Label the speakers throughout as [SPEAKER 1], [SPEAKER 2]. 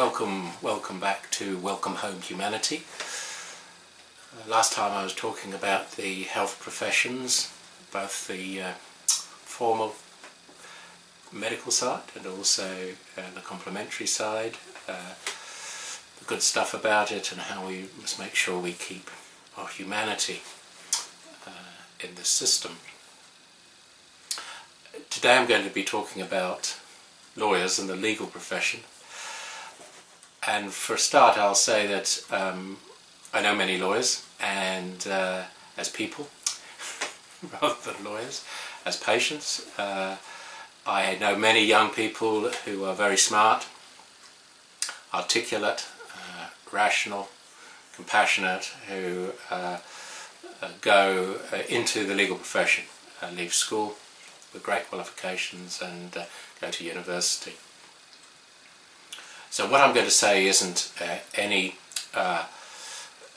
[SPEAKER 1] welcome back to Welcome Home Humanity. Last time I was talking about the health professions, both the formal medical side and also the complementary side, the good stuff about it and how we must make sure we keep our humanity in this system. Today I'm going to be talking about lawyers and the legal profession. And for a start I'll say that I know many lawyers, and as people rather than lawyers, as patients. I know many young people who are very smart, articulate, rational, compassionate, who go into the legal profession, leave school with great qualifications and go to university. So what I'm going to say isn't any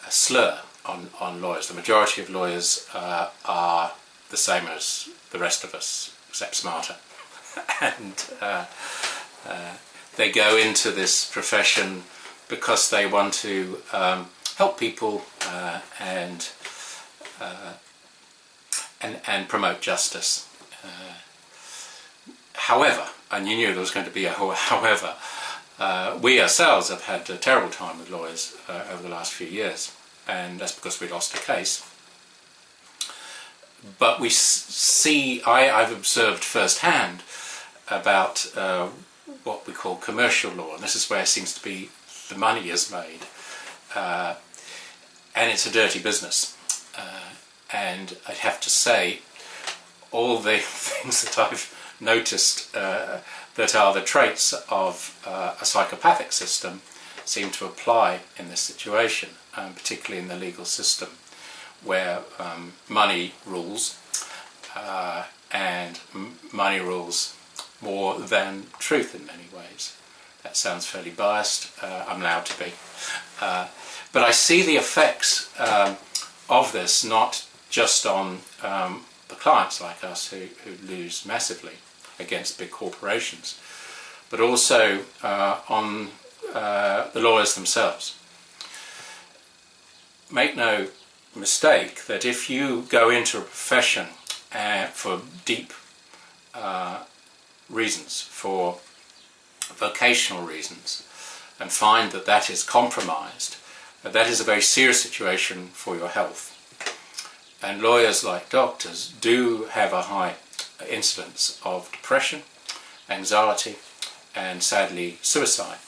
[SPEAKER 1] slur on lawyers. The majority of lawyers are the same as the rest of us, except smarter. And they go into this profession because they want to help people and promote justice. However, and you knew there was going to be a however, we ourselves have had a terrible time with lawyers over the last few years, and that's because we lost a case. But we see, I've observed firsthand about what we call commercial law, and this is where it seems to be the money is made, and it's a dirty business. And I'd have to say, all the things that I've noticed that are the traits of a psychopathic system seem to apply in this situation, particularly in the legal system, where money rules, and money rules more than truth in many ways. That sounds fairly biased, I'm allowed to be. But I see the effects of this not just on the clients like us who lose massively against big corporations, but also on the lawyers themselves. Make no mistake that if you go into a profession for deep reasons, for vocational reasons, and find that that is compromised, that is a very serious situation for your health. And lawyers, like doctors, do have a high incidence of depression, anxiety, and sadly suicide.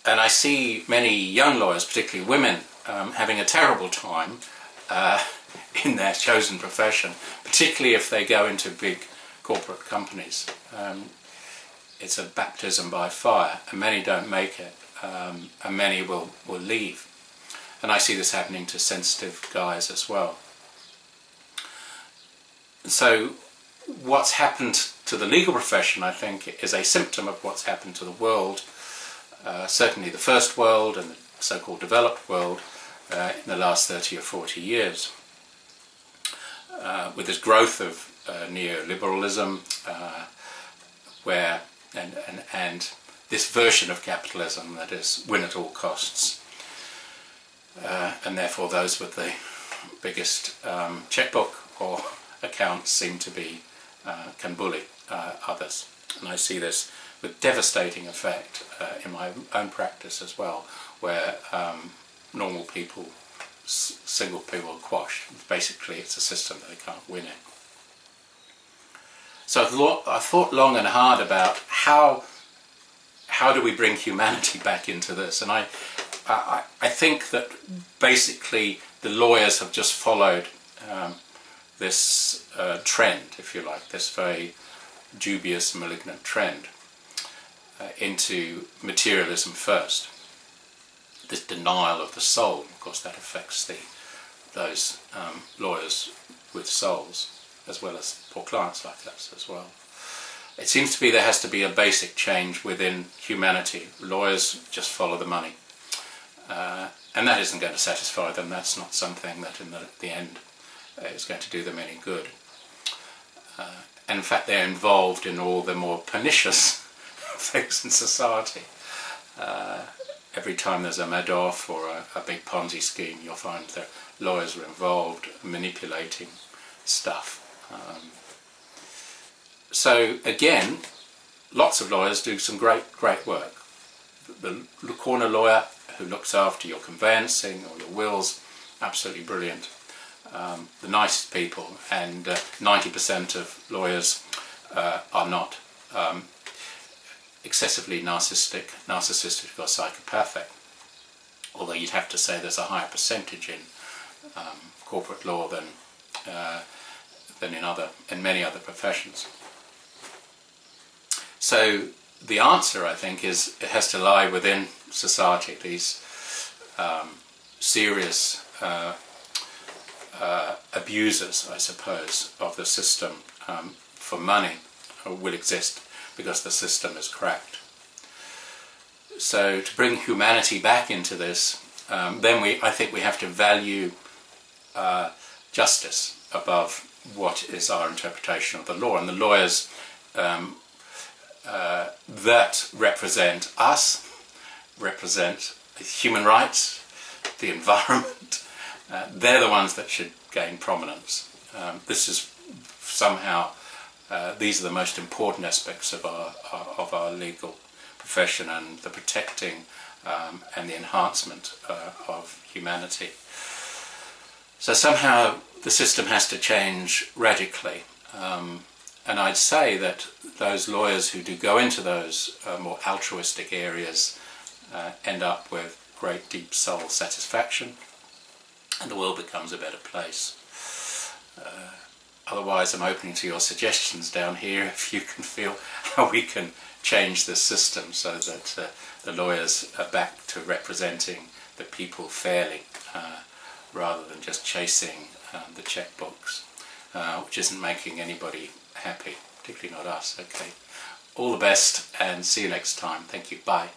[SPEAKER 1] And I see many young lawyers, particularly women, having a terrible time in their chosen profession, particularly if they go into big corporate companies. It's a baptism by fire, and many don't make it, and many will leave. And I see this happening to sensitive guys as well. So what's happened to the legal profession, I think, is a symptom of what's happened to the world, certainly the first world and the so-called developed world, in the last 30 or 40 years. With this growth of neoliberalism, where and this version of capitalism that is win at all costs, and therefore those with the biggest checkbook or accounts seem to be can bully others. And I see this with devastating effect in my own practice as well, where normal people, single people are quashed. Basically it's a system that they can't win in. So I thought long and hard about how do we bring humanity back into this, and I think that basically the lawyers have just followed this trend, if you like, this very dubious, malignant trend into materialism first. This denial of the soul, of course, that affects those lawyers with souls, as well as poor clients like us as well. It seems to be there has to be a basic change within humanity. Lawyers just follow the money. And that isn't going to satisfy them. That's not something that in the end is going to do them any good. And in fact they're involved in all the more pernicious of things in society. Every time there's a Madoff or a big Ponzi scheme, you'll find that lawyers are involved manipulating stuff. So again, lots of lawyers do some great work. The corner lawyer who looks after your conveyancing or your wills, absolutely brilliant. The nicest people, and 90% of lawyers are not excessively narcissistic or psychopathic, although you'd have to say there's a higher percentage in corporate law than in many other professions. So the answer, I think, is it has to lie within society. These serious abusers, I suppose, of the system for money will exist because the system is cracked. So to bring humanity back into this, then I think we have to value justice above what is our interpretation of the law. And the lawyers that represent us, represent human rights, the environment, they're the ones that should gain prominence. This is somehow, these are the most important aspects of our legal profession, and the protecting and the enhancement of humanity. So somehow the system has to change radically. And I'd say that those lawyers who do go into those more altruistic areas end up with great deep soul satisfaction, and the world becomes a better place. Otherwise, I'm open to your suggestions down here if you can feel how we can change the system so that the lawyers are back to representing the people fairly rather than just chasing the checkbooks, which isn't making anybody happy, particularly not us. Okay, all the best and see you next time. Thank you. Bye.